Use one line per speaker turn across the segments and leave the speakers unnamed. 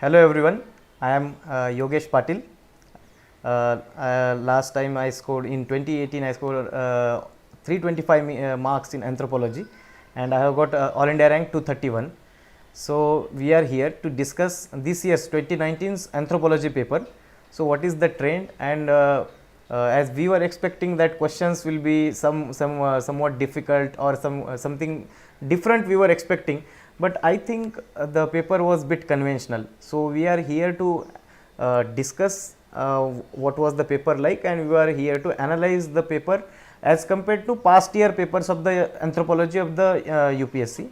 Hello everyone, I am Yogesh Patil. Last time I scored in 2018, I scored 325 marks in anthropology, and I have got All India rank 231. So we are here to discuss this year's 2019's anthropology paper. So what is the trend, and as we were expecting that questions will be somewhat difficult or something different we were expecting, but I think the paper was bit conventional. So we are here to discuss what was the paper like, and we are here to analyze the paper as compared to past year papers of the anthropology of the UPSC.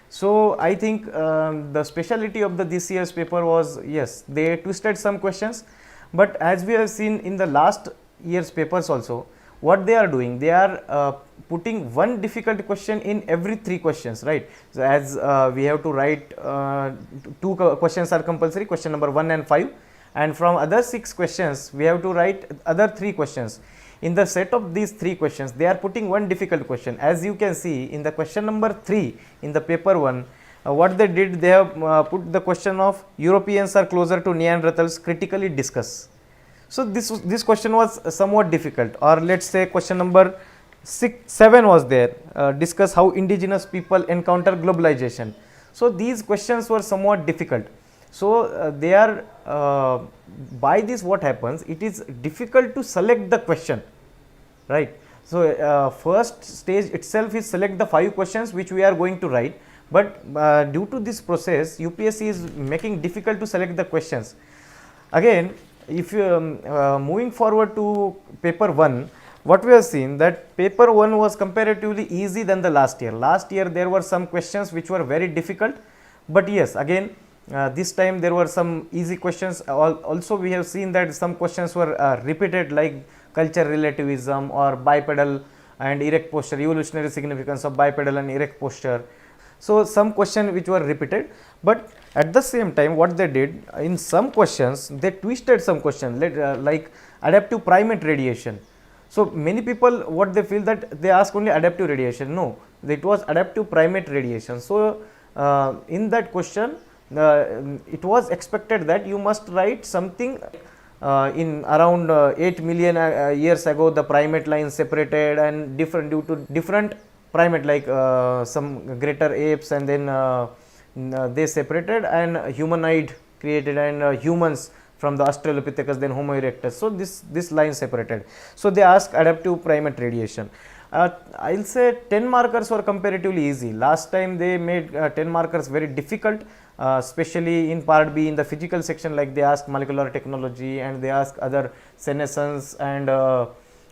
So I think the speciality of the this year's paper was, yes, they twisted some questions, but as we have seen in the last year's papers also, what they are doing, they are putting one difficult question in every 3 questions, right? So as we have to write 2 questions are compulsory, question number 1 and 5, and from other 6 questions we have to write other 3 questions. In the set of these 3 questions, they are putting one difficult question. As you can see in the question number 3 in the paper 1, what they did, they have put the question of Europeans are closer to Neanderthals, critically discuss. So this question was somewhat difficult. Or let's say question number 7 was there, discuss how indigenous people encounter globalization. So these questions were somewhat difficult. So they are by this, what happens, it is difficult to select the question, right? So first stage itself is select the 5 questions which we are going to write, but due to this process UPSC is making difficult to select the questions. Again, if you moving forward to paper 1, what we have seen, that paper 1 was comparatively easy than the last year. Last year there were some questions which were very difficult, but yes, again this time there were some easy questions. Also we have seen that some questions were repeated, like culture relativism or bipedal and erect posture, evolutionary significance of bipedal and erect posture. So some questions which were repeated, but at the same time what they did, in some questions they twisted some questions, like adaptive primate radiation. So many people, what they feel, that they ask only adaptive radiation. No, it was adaptive primate radiation. So in that question it was expected that you must write something in around 8 million years ago the primate lines separated, and different due to different primate, like some greater apes, and then they separated and humanoid created, and humans from the Australopithecus, then Homo erectus. So this line separated. So they ask adaptive primate radiation. I'll say 10 markers were comparatively easy. Last time they made 10 markers very difficult, especially in part B in the physical section, like they ask molecular technology, and they ask other senescence and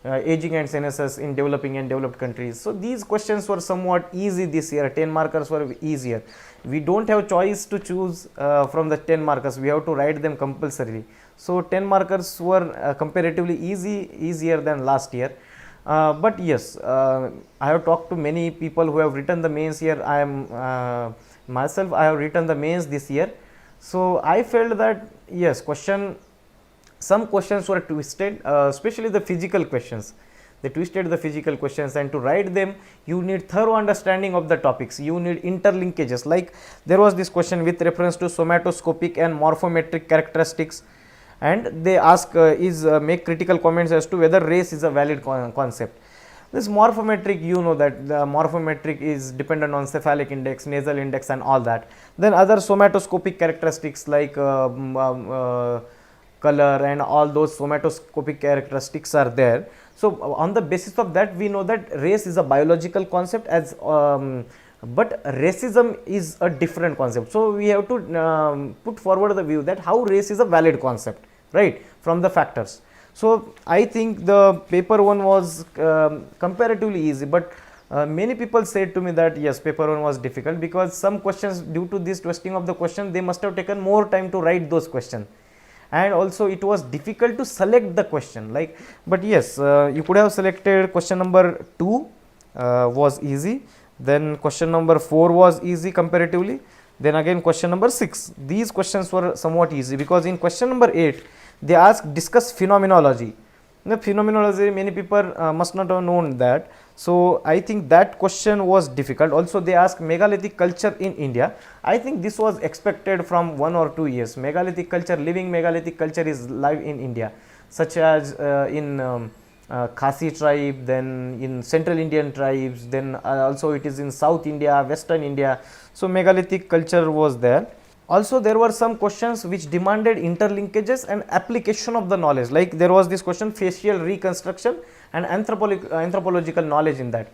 aging and senescence in developing and developed countries. So these questions were somewhat easy this year. 10 markers were easier. We don't have choice to choose from the 10 markers, we have to write them compulsorily. So 10 markers were comparatively easier than last year. But yes, I have talked to many people who have written the mains here. I am myself, I have written the mains this year. So I felt that yes, some questions were twisted, especially the physical questions. They twisted the physical questions, and to write them you need thorough understanding of the topics. You need interlinkages, like there was this question with reference to somatoscopic and morphometric characteristics, and they ask make critical comments as to whether race is a valid concept. This morphometric, you know that the morphometric is dependent on cephalic index, nasal index, and all that. Then other somatoscopic characteristics like color and all those somatoscopic characteristics are there. So on the basis of that we know that race is a biological concept, as but racism is a different concept. So we have to put forward the view that how race is a valid concept, right, from the factors. So I think the paper 1 was comparatively easy, but many people said to me that yes, paper 1 was difficult because some questions, due to this twisting of the question, they must have taken more time to write those questions, and also it was difficult to select the question, like. But yes, you could have selected question number 2 was easy, then question number 4 was easy comparatively, then again question number 6. These questions were somewhat easy because in question number 8 they ask discuss phenomenology. The phenomenology, many people must not have known that. So I think that question was difficult. Also they asked megalithic culture in India. I think this was expected from 1 or 2 years. Megalithic culture, living megalithic culture is live in India, such as in Khasi tribe, then in central Indian tribes, then also it is in South India, Western India. So megalithic culture was there. Also there were some questions which demanded interlinkages and application of the knowledge, like there was this question facial reconstruction and anthropological knowledge in that.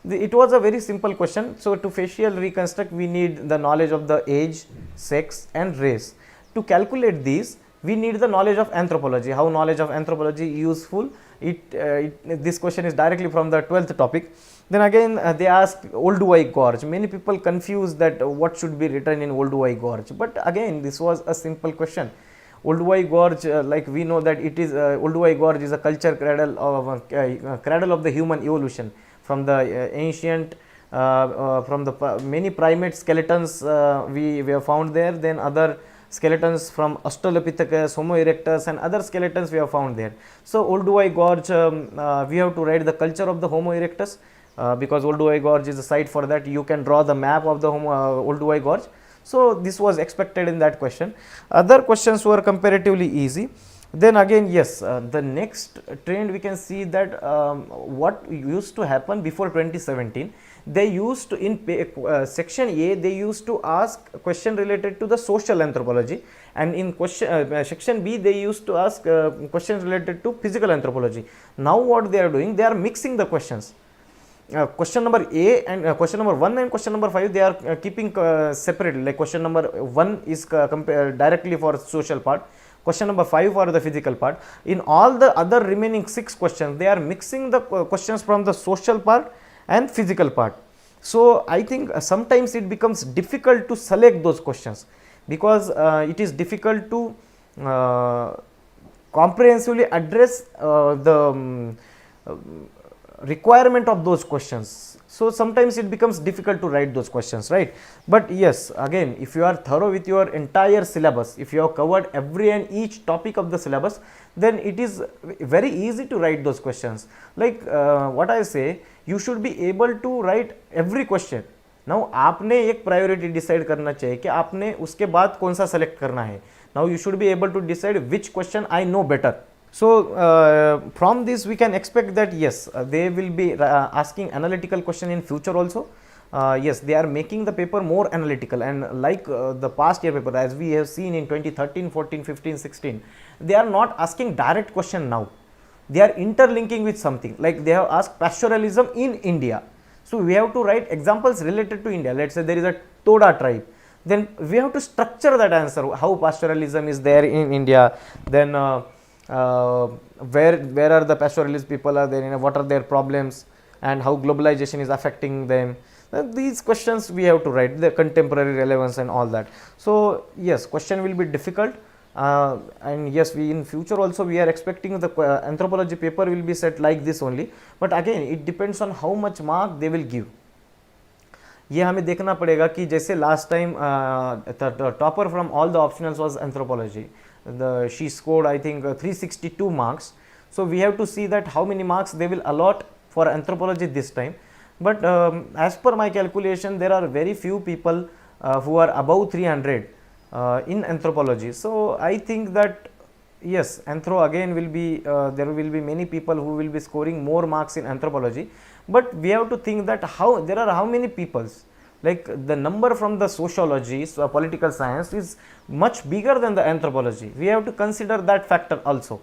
It was a very simple question. So to facial reconstruct we need the knowledge of the age, sex and race. To calculate these we need the knowledge of anthropology. How knowledge of anthropology useful? This question is directly from the 12th topic. Then again they asked Olduvai Gorge. Many people confuse that what should be written in Olduvai Gorge, but again this was a simple question. Olduvai Gorge, like we know that it is Olduvai Gorge is a culture cradle of the human evolution from the ancient from the many primate skeletons we have found there, then other skeletons from Australopithecus, Homo erectus and other skeletons we have found there. So Olduvai Gorge, we have to write the culture of the Homo erectus, because Olduvai Gorge is a site for that. You can draw the map of the Olduvai Gorge. So this was expected in that question. Other questions were comparatively easy. Then again, yes, the next trend we can see that what used to happen before 2017, they used to in section A they used to ask question related to the social anthropology, and in section B they used to ask questions related to physical anthropology. Now what they are doing, they are mixing the questions. Question number A and question number 1 and question number 5 they are keeping separately, like question number 1 is directly for social part, question number 5 for the physical part. In all the other remaining 6 questions they are mixing the questions from the social part and physical part. So I think sometimes it becomes difficult to select those questions, because it is difficult to comprehensively address the requirement of those questions. So sometimes it becomes difficult to write those questions, right? But yes, again, if you are thorough with your entire syllabus, if you have covered every and each topic of the syllabus, then it is very easy to write those questions. Like what I say, you should be able to write every question. Now आपने एक priority decide करना चाहिए कि आपने उसके बाद कौन सा सेलेक्ट करना है. Now you should be able to decide which question I know better. So from this we can expect that yes, they will be asking analytical question in future also. Yes, they are making the paper more analytical, and like the past year paper as we have seen in 2013, 14, 15, 16, they are not asking direct question now. They are interlinking with something, like they have asked pastoralism in India. So we have to write examples related to India. Let's say there is a Toda tribe, then we have to structure that answer, how pastoralism is there in India, then where are the pastoralist people are there, what are their problems and how globalization is affecting them. These questions we have to write, the contemporary relevance and all that. So yes, question will be difficult, and yes, we in future also we are expecting the anthropology paper will be set like this only, but again it depends on how much mark they will give. ये हमें देखना पड़ेगा कि जैसे last time topper from all the optionals was anthropology, she scored I think 362 marks. So we have to see that how many marks they will allot for anthropology this time. But as per my calculation, there are very few people who are above 300 in anthropology. So I think that yes, anthro again will be there will be many people who will be scoring more marks in anthropology, but we have to think that there are how many peoples, like the number from the sociology, so political science is much bigger than the anthropology. We have to consider that factor also.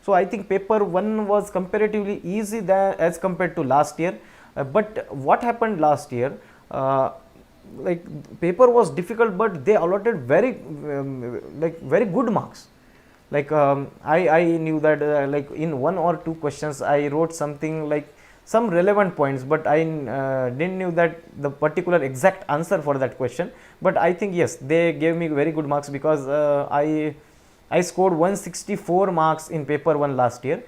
So I think paper 1 was comparatively easy as compared to last year, but what happened last year, like paper was difficult, but they allotted very very good marks. Like I knew that like in 1 or 2 questions I wrote something like some relevant points, but I didn't knew that the particular exact answer for that question. But I think yes, they gave me very good marks, because I scored 164 marks in paper 1 last year.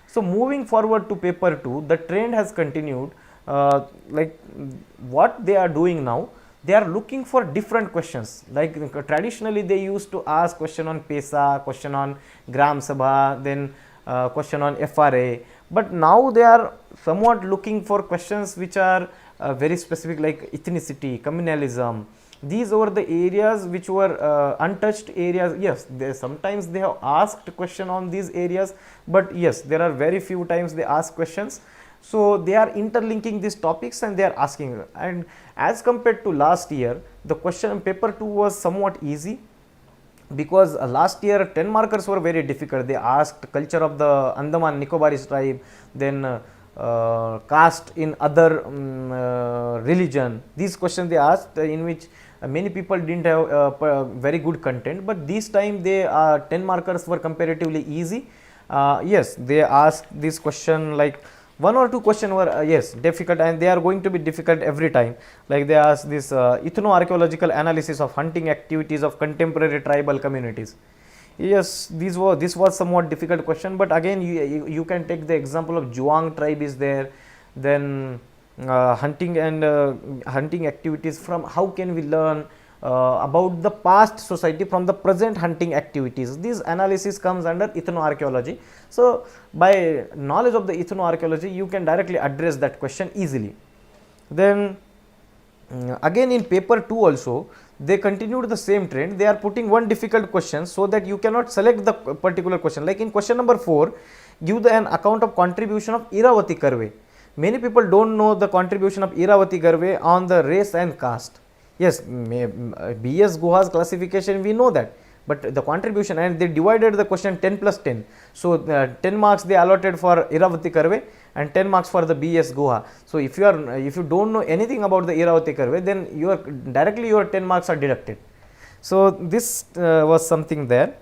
So moving forward to paper 2, the trend has continued. Like what they are doing now, they are looking for different questions. Like traditionally they used to ask question on PESA, question on Gram Sabha, then question on FRA, but now they are somewhat looking for questions which are very specific, like ethnicity, communalism. These were the areas which were untouched areas. Yes, sometimes they have asked question on these areas, but yes, there are very few times they ask questions. So they are interlinking these topics and they are asking, and as compared to last year, the question paper 2 was somewhat easy, because last year 10 markers were very difficult. They asked culture of the Andaman Nicobaris tribe, then caste in other religion. These questions they asked, in which many people didn't have very good content, but this time they 10 markers were comparatively easy. Yes, they asked this question, like one or two questions were yes difficult, and they are going to be difficult every time. Like they asked this ethno-archaeological analysis of hunting activities of contemporary tribal communities. Yes, this was somewhat difficult question, but again you can take the example of Juang tribe is there, then hunting and hunting activities, from how can we learn about the past society from the present hunting activities. This analysis comes under ethno-archaeology. So by knowledge of the ethno-archaeology, you can directly address that question easily. Then again in paper 2 also they continued the same trend. They are putting one difficult question so that you cannot select the particular question. Like in question number 4, give an account of contribution of Iravati Karve. Many people don't know the contribution of Iravati Karve on the race and caste. Yes, B.S. Guha's classification we know that, but the contribution, and they divided the question 10 plus 10. So 10 marks they allotted for Iravati Karve and 10 marks for the B.S. Guha. So if you don't know anything about the Iravati Karve, then your 10 marks are deducted. So this was something there.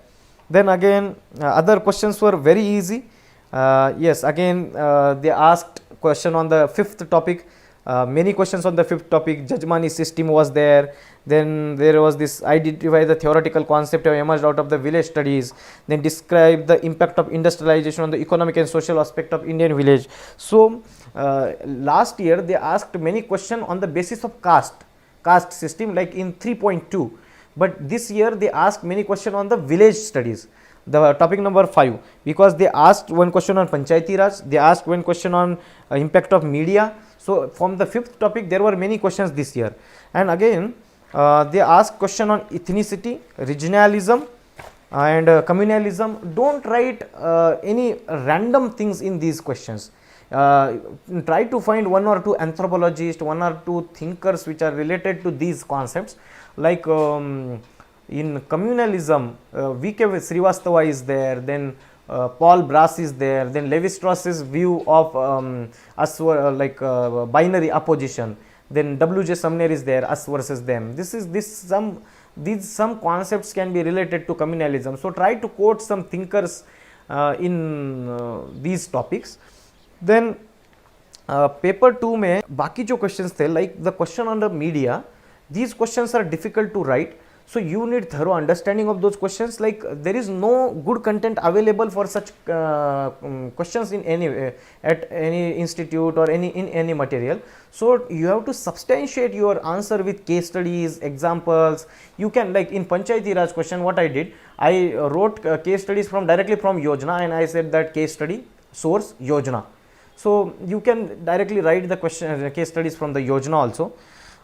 Then again other questions were very easy. Yes, again they asked question on the 5th topic. Many questions on the 5th topic. Jajmani system was there. Then there was this, identify the theoretical concept have emerged out of the village studies. Then describe the impact of industrialization on the economic and social aspect of Indian village. So last year they asked many questions on the basis of caste system, like in 3.2, but this year they asked many questions on the village studies, the topic number 5, because they asked one question on Panchayati Raj, they asked one question on impact of media. So from the 5th topic there were many questions this year. And again they asked question on ethnicity, regionalism and communalism. Don't write any random things in these questions. Try to find one or two anthropologists, one or two thinkers which are related to these concepts. Like in communalism, V.K. Srivastava is there, then Paul Brass is there, then Levi-Strauss's view of binary opposition, then W.J. Sumner is there, us versus them. Some concepts can be related to communalism. So try to quote some thinkers in these topics. Then paper 2 में बाकी जो questions थे, like the question on the media, these questions are difficult to write. So you need thorough understanding of those questions. Like there is no good content available for such questions in at any institute or in any material. So you have to substantiate your answer with case studies, examples. You can, like in Panchayati Raj question, what I did, I wrote case studies directly from Yojana, and I said that case study source Yojana. So you can directly write the question case studies from the Yojana also.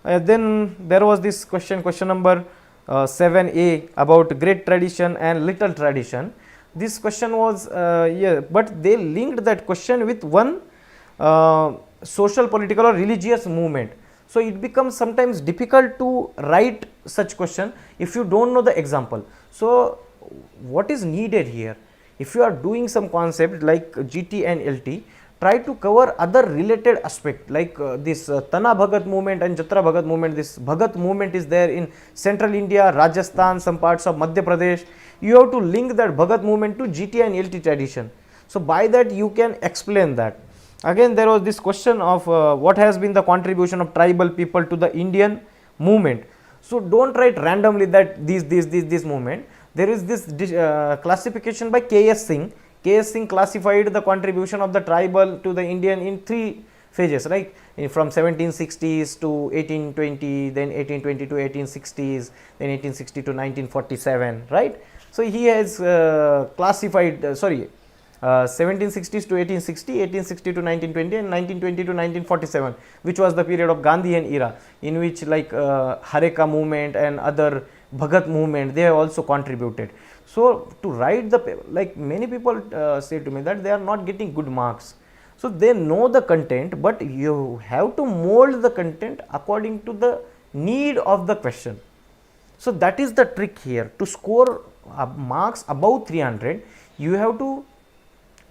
Then there was this question number 7a about great tradition and little tradition. This question was but they linked that question with one social, political or religious movement. So it becomes sometimes difficult to write such question if you don't know the example. So what is needed here, if you are doing some concept like GT and LT, try to cover other related aspect, like this Tana Bhagat movement and Jatra Bhagat movement. This Bhagat movement is there in central India, Rajasthan, some parts of Madhya Pradesh. You have to link that Bhagat movement to GT and LT tradition. So by that you can explain that. Again there was this question of what has been the contribution of tribal people to the Indian movement. So don't write randomly that this movement. There is this classification by K.S. Singh. K.S. Singh classified the contribution of the tribal to the Indian in 3 phases, right? From 1760s to 1820, then 1820 to 1860s, then 1860 to 1947, right? So he has classified, 1760s to 1860, 1860 to 1920, and 1920 to 1947, which was the period of Gandhian era, in which like Hareka movement and other Bhagat movement, they have also contributed. So to write the paper, like many people say to me that they are not getting good marks. So they know the content, but you have to mold the content according to the need of the question. So that is the trick here. To score marks above 300, you have to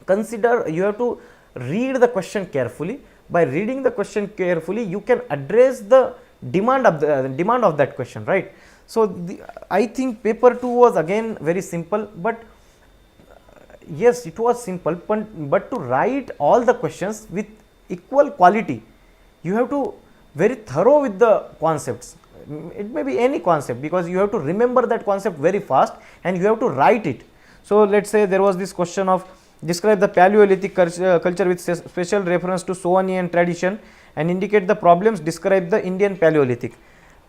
consider, you have to read the question carefully. By reading the question carefully, you can address the demand of that question, right? So I think paper 2 was again very simple, but yes, it was simple, but to write all the questions with equal quality, you have to very thorough with the concepts. It may be any concept, because you have to remember that concept very fast and you have to write it. So let's say there was this question of describe the Paleolithic culture with special reference to Sogdian tradition and indicate the problems, describe the Indian Paleolithic.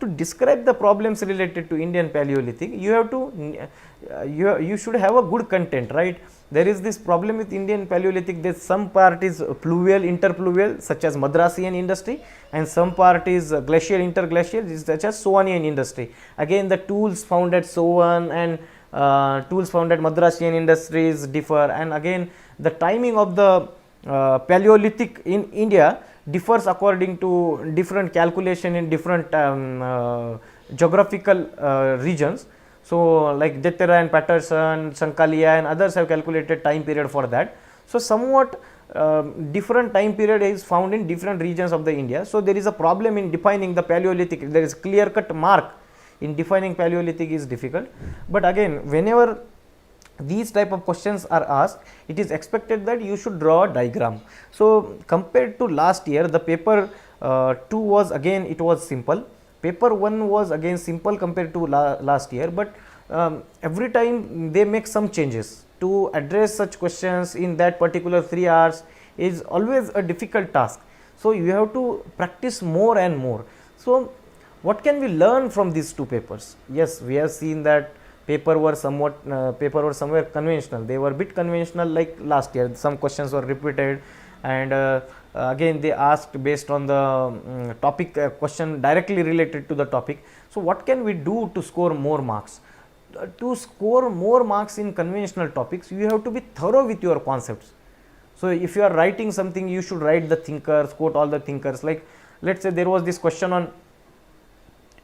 To describe the problems related to Indian Paleolithic, you have to you should have a good content, right? There is this problem with Indian Paleolithic, that some part is pluvial, interpluvial, such as Madrasian industry, and some part is glacial, interglacial, such as Sogdian industry. Again, the tools found at Sovan and tools found at Madrasian industries differ, and again the timing of the Paleolithic in India differs according to different calculation in different geographical regions. So like Dettera and Patterson, Sankalia and others have calculated time period for that. So somewhat different time period is found in different regions of the India. So there is a problem in defining the Paleolithic. There is clear cut mark in defining Paleolithic is difficult. But again, whenever these type of questions are asked, it is expected that you should draw a diagram. So compared to last year, the paper 2 was again, it was simple. Paper 1 was again simple compared to last year, but every time they make some changes to address such questions in that particular 3 hours is always a difficult task. So you have to practice more and more. So what can we learn from these 2 papers? Yes, we have seen that paper were somewhere conventional. They were a bit conventional like last year. Some questions were repeated, and again they asked based on the topic question directly related to the topic. So what can we do to score more marks? To score more marks in conventional topics, you have to be thorough with your concepts. So if you are writing something, you should write the thinkers, quote all the thinkers. Like let's say there was this question on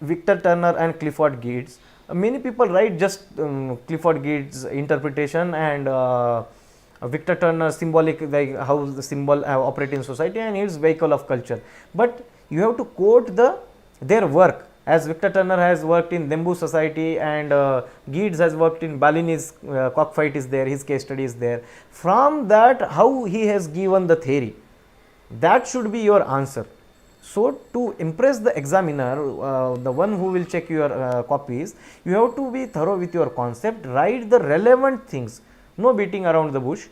Victor Turner and Clifford Geertz. Many people write just Clifford Geertz interpretation and Victor Turner symbolic, like how the symbol operate in society and its vehicle of culture. But you have to quote their work, as Victor Turner has worked in Dembu Society and Geertz has worked in Balinese cockfight is there, his case study is there. From that, how he has given the theory, that should be your answer. So to impress the examiner, the one who will check your copies, you have to be thorough with your concept, write the relevant things, no beating around the bush.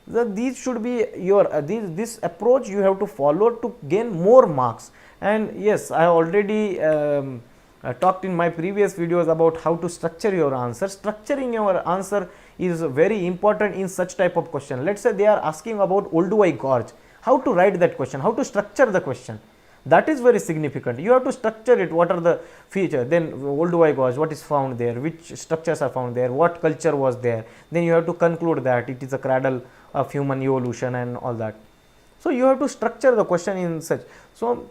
These should be your this approach you have to follow to gain more marks. And yes, I already talked in my previous videos about how to structure your answer. Structuring your answer is very important in such type of question. Let's say they are asking about Olduvai Gorge, how to write that question, how to structure the question. That is very significant. You have to structure it. What are the features? Then Olduvai Gorge, what is found there? Which structures are found there? What culture was there? Then you have to conclude that it is a cradle of human evolution and all that. So you have to structure the question in such. So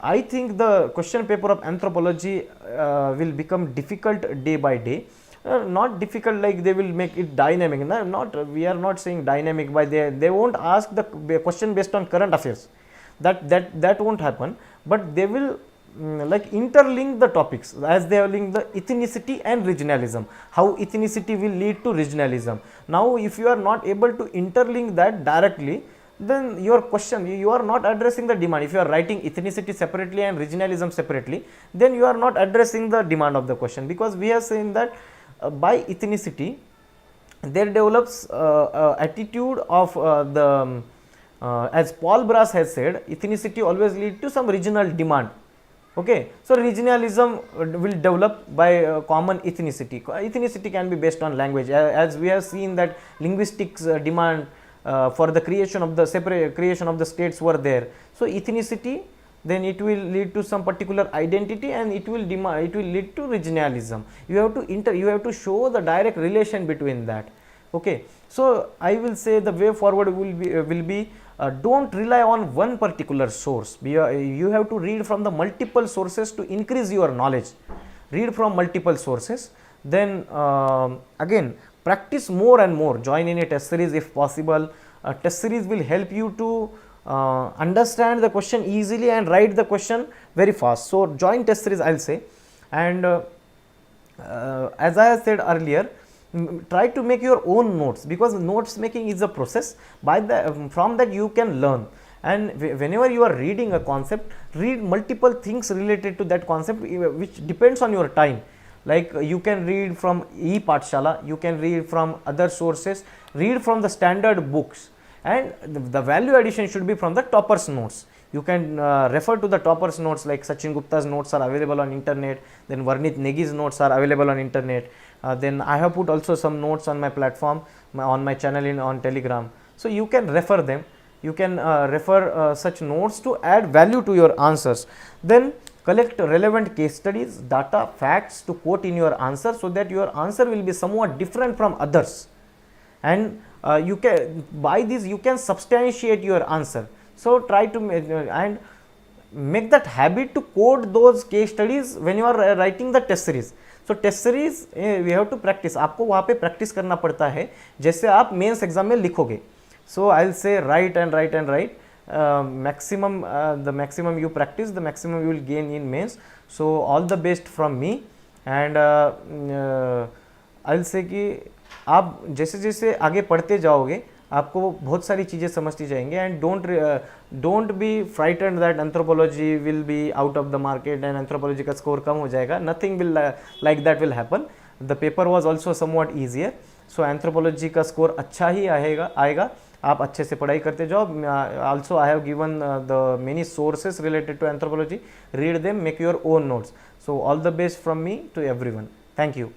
I think the question paper of anthropology will become difficult day by day. Not difficult like they will make it dynamic. No, we are not saying dynamic by they won't ask the question based on current affairs. That won't happen, but they will like interlink the topics as they have linked the ethnicity and regionalism, how ethnicity will lead to regionalism. Now if you are not able to interlink that directly, then your question, you are not addressing the demand. If you are writing ethnicity separately and regionalism separately, then you are not addressing the demand of the question, because we have seen that by ethnicity there develops attitude of as Paul Brass has said, ethnicity always lead to some regional demand. Okay, so regionalism will develop by common ethnicity. Ethnicity can be based on language, as we have seen that linguistics demand for the creation of the separate creation of the states were there. So ethnicity, then it will lead to some particular identity, and it will lead to regionalism. You have to you have to show the direct relation between that. Okay, so I will say the way forward will be don't rely on one particular source. You have to read from the multiple sources to increase your knowledge. Read from multiple sources, then again practice more and more. Join in a test series if possible. Test series will help you to understand the question easily and write the question very fast. So join test series, I'll say. And as I said earlier, try to make your own notes, because notes making is a process. By the from that you can learn, and whenever you are reading a concept, read multiple things related to that concept, which depends on your time. Like you can read from e-Pathshala, you can read from other sources, read from the standard books, and the value addition should be from the toppers notes. You can refer to the toppers notes, like Sachin Gupta's notes are available on internet, then Varnit Negi's notes are available on internet. Then I have put also some notes on my platform, on my channel on Telegram. So you can refer them. You can refer such notes to add value to your answers. Then collect relevant case studies, data, facts to quote in your answer, so that your answer will be somewhat different from others. And you can, by this you can substantiate your answer. So try to and make that habit to quote those case studies when you are writing the test series. So test series we have to practice, आपको वहाँ पे practice करना पड़ता है जैसे आप mains exam में लिखोगे. So I will say write and write and write, maximum the maximum you practice, the maximum you will gain in mains. So all the best from me. And I will से कि आप जैसे जैसे आगे पढ़ते जाओगे आपको बहुत सारी चीज़ें समझती जाएंगे. And don't be frightened that anthropology will be out of the market and anthropology का स्कोर कम हो जाएगा. Nothing will like that will happen. The paper was also somewhat easier. So anthropology का स्कोर अच्छा ही आएगा. आप अच्छे से पढ़ाई करते जाओ. Also I have given the many sources related to anthropology. Read them, make your own notes. So all the best from me to everyone. Thank you.